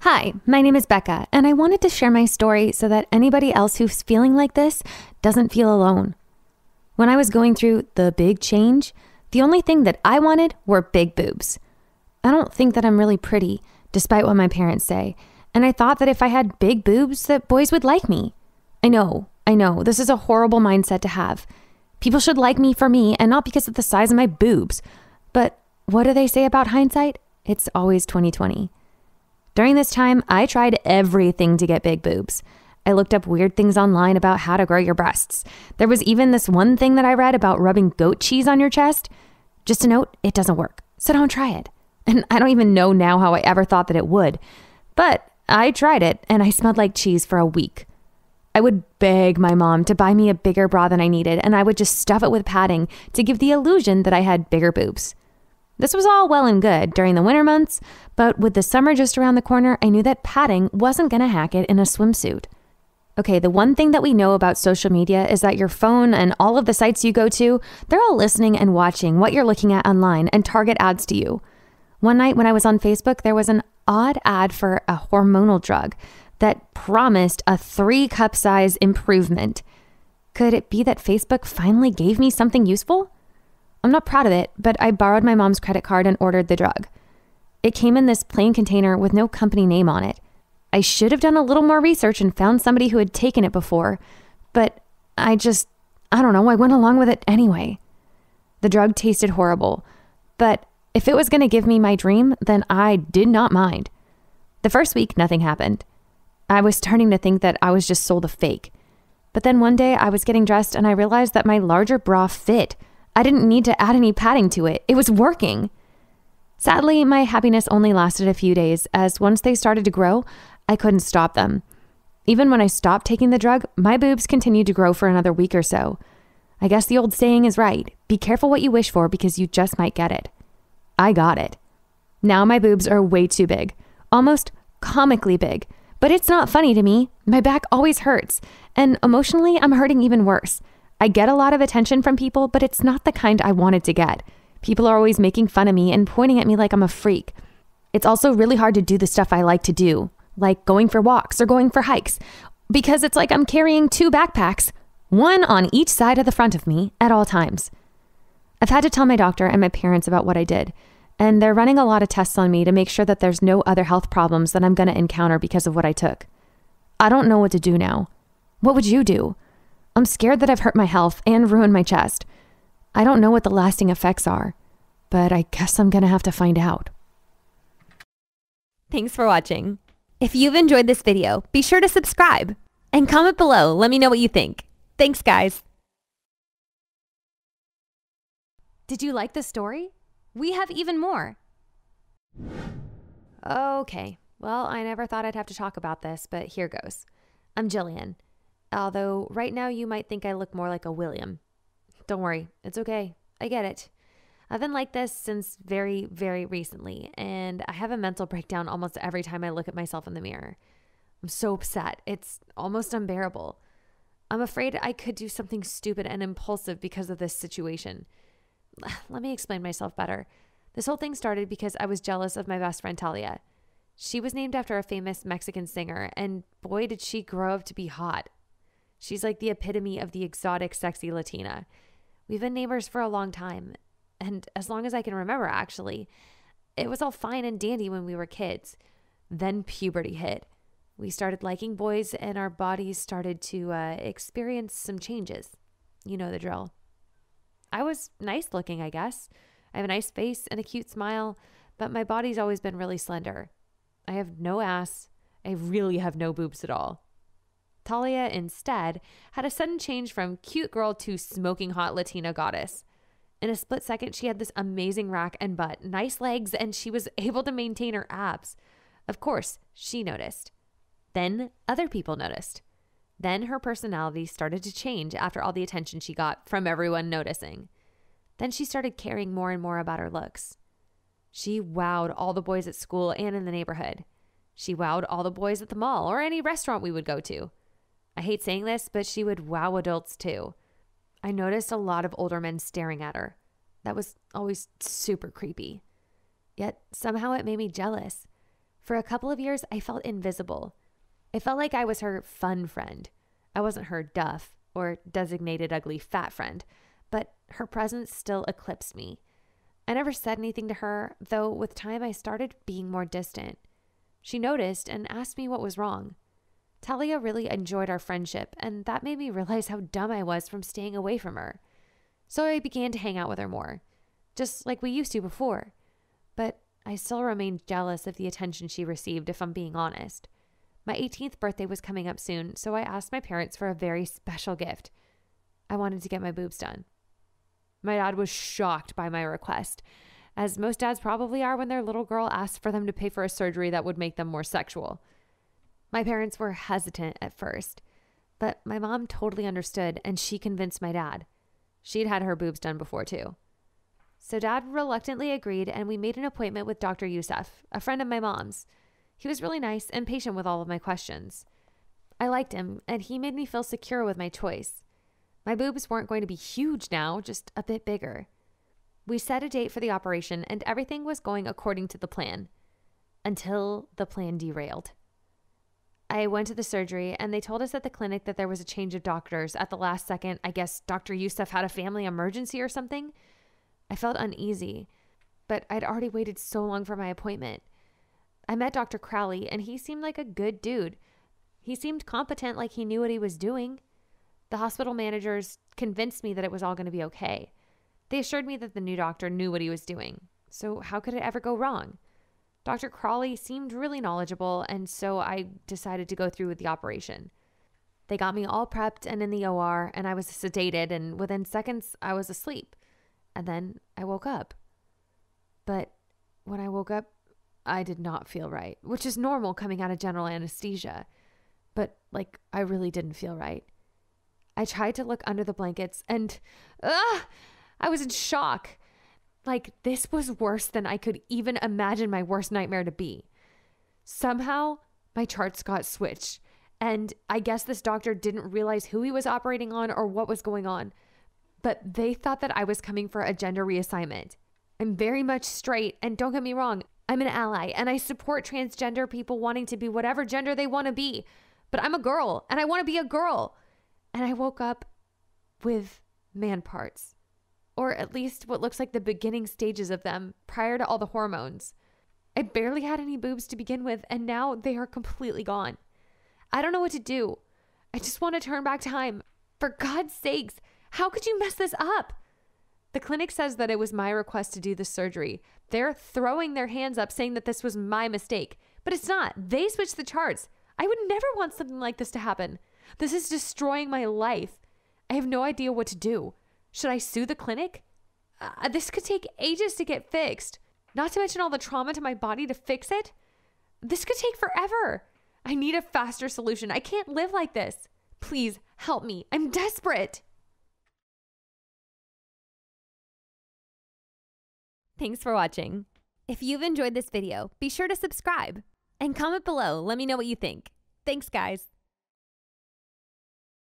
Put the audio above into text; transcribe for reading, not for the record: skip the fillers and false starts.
Hi, my name is Becca, and I wanted to share my story so that anybody else who's feeling like this doesn't feel alone. When I was going through the big change, the only thing that I wanted were big boobs. I don't think that I'm really pretty, despite what my parents say, and I thought that if I had big boobs, that boys would like me. I know, this is a horrible mindset to have. People should like me for me and not because of the size of my boobs. But what do they say about hindsight? It's always 2020. During this time, I tried everything to get big boobs. I looked up weird things online about how to grow your breasts. There was even this one thing that I read about rubbing goat cheese on your chest. Just a note, it doesn't work, so don't try it. And I don't even know now how I ever thought that it would. But I tried it, and I smelled like cheese for a week. I would beg my mom to buy me a bigger bra than I needed, and I would just stuff it with padding to give the illusion that I had bigger boobs. This was all well and good during the winter months, but with the summer just around the corner, I knew that padding wasn't going to hack it in a swimsuit. Okay, the one thing that we know about social media is that your phone and all of the sites you go to, they're all listening and watching what you're looking at online and target ads to you. One night when I was on Facebook, there was an odd ad for a hormonal drug that promised a 3-cup size improvement. Could it be that Facebook finally gave me something useful? I'm not proud of it, but I borrowed my mom's credit card and ordered the drug. It came in this plain container with no company name on it. I should have done a little more research and found somebody who had taken it before, but I don't know, I went along with it anyway. The drug tasted horrible, but if it was going to give me my dream, then I did not mind. The first week, nothing happened. I was starting to think that I was just sold a fake. But then one day I was getting dressed and I realized that my larger bra fit. I didn't need to add any padding to it. It was working. Sadly, my happiness only lasted a few days, as once they started to grow, I couldn't stop them. Even when I stopped taking the drug, my boobs continued to grow for another week or so. I guess the old saying is right. Be careful what you wish for because you just might get it. I got it. Now my boobs are way too big, almost comically big. But it's not funny to me. My back always hurts, and emotionally, I'm hurting even worse. I get a lot of attention from people, but it's not the kind I wanted to get. People are always making fun of me and pointing at me like I'm a freak. It's also really hard to do the stuff I like to do, like going for walks or going for hikes, because it's like I'm carrying 2 backpacks, one on each side of the front of me at all times. I've had to tell my doctor and my parents about what I did, and they're running a lot of tests on me to make sure that there's no other health problems that I'm going to encounter because of what I took. I don't know what to do now. What would you do? I'm scared that I've hurt my health and ruined my chest. I don't know what the lasting effects are, but I guess I'm gonna have to find out. Thanks for watching. If you've enjoyed this video, be sure to subscribe and comment below. Let me know what you think. Thanks, guys. Did you like the story? We have even more. Okay, well, I never thought I'd have to talk about this, but here goes. I'm Jillian. Although right now you might think I look more like a William. Don't worry, it's okay. I get it. I've been like this since very, very recently, and I have a mental breakdown almost every time I look at myself in the mirror. I'm so upset. It's almost unbearable. I'm afraid I could do something stupid and impulsive because of this situation. Let me explain myself better. This whole thing started because I was jealous of my best friend Talia. She was named after a famous Mexican singer, and boy, did she grow up to be hot. She's like the epitome of the exotic, sexy Latina. We've been neighbors for a long time, and as long as I can remember, actually. It was all fine and dandy when we were kids. Then puberty hit. We started liking boys, and our bodies started to experience some changes. You know the drill. I was nice looking, I guess. I have a nice face and a cute smile, but my body's always been really slender. I have no ass. I really have no boobs at all. Talia, instead, had a sudden change from cute girl to smoking hot Latina goddess. In a split second, she had this amazing rack and butt, nice legs, and she was able to maintain her abs. Of course, she noticed. Then other people noticed. Then her personality started to change after all the attention she got from everyone noticing. Then she started caring more and more about her looks. She wowed all the boys at school and in the neighborhood. She wowed all the boys at the mall or any restaurant we would go to. I hate saying this, but she would wow adults too. I noticed a lot of older men staring at her. That was always super creepy. Yet somehow it made me jealous. For a couple of years, I felt invisible. It felt like I was her fun friend. I wasn't her duff or designated ugly fat friend, but her presence still eclipsed me. I never said anything to her, though with time I started being more distant. She noticed and asked me what was wrong. Talia really enjoyed our friendship, and that made me realize how dumb I was from staying away from her. So I began to hang out with her more, just like we used to before. But I still remained jealous of the attention she received, if I'm being honest. My 18th birthday was coming up soon, so I asked my parents for a very special gift. I wanted to get my boobs done. My dad was shocked by my request, as most dads probably are when their little girl asks for them to pay for a surgery that would make them more sexual. My parents were hesitant at first, but my mom totally understood, and she convinced my dad. She'd had her boobs done before too. So Dad reluctantly agreed, and we made an appointment with Dr. Youssef, a friend of my mom's. He was really nice and patient with all of my questions. I liked him, and he made me feel secure with my choice. My boobs weren't going to be huge now, just a bit bigger. We set a date for the operation, and everything was going according to the plan. Until the plan derailed. I went to the surgery, and they told us at the clinic that there was a change of doctors. At the last second, I guess Dr. Youssef had a family emergency or something. I felt uneasy, but I'd already waited so long for my appointment. I met Dr. Crowley, and he seemed like a good dude. He seemed competent, like he knew what he was doing. The hospital managers convinced me that it was all going to be okay. They assured me that the new doctor knew what he was doing. So how could it ever go wrong? Dr. Crawley seemed really knowledgeable, and so I decided to go through with the operation. They got me all prepped and in the OR, and I was sedated, and within seconds, I was asleep. And then I woke up. But when I woke up, I did not feel right, which is normal coming out of general anesthesia. But, I really didn't feel right. I tried to look under the blankets, and I was in shock. This was worse than I could even imagine my worst nightmare to be. Somehow, my charts got switched, and I guess this doctor didn't realize who he was operating on or what was going on. But they thought that I was coming for a gender reassignment. I'm very much straight, and don't get me wrong, I'm an ally, and I support transgender people wanting to be whatever gender they want to be. But I'm a girl, and I want to be a girl. And I woke up with man parts. Or at least what looks like the beginning stages of them prior to all the hormones. I barely had any boobs to begin with, and now they are completely gone. I don't know what to do. I just want to turn back time. For God's sakes, how could you mess this up? The clinic says that it was my request to do the surgery. They're throwing their hands up saying that this was my mistake. But it's not. They switched the charts. I would never want something like this to happen. This is destroying my life. I have no idea what to do. Should I sue the clinic? This could take ages to get fixed. Not to mention all the trauma to my body to fix it. This could take forever. I need a faster solution. I can't live like this. Please help me. I'm desperate. Thanks for watching. If you've enjoyed this video, be sure to subscribe and comment below. Let me know what you think. Thanks, guys.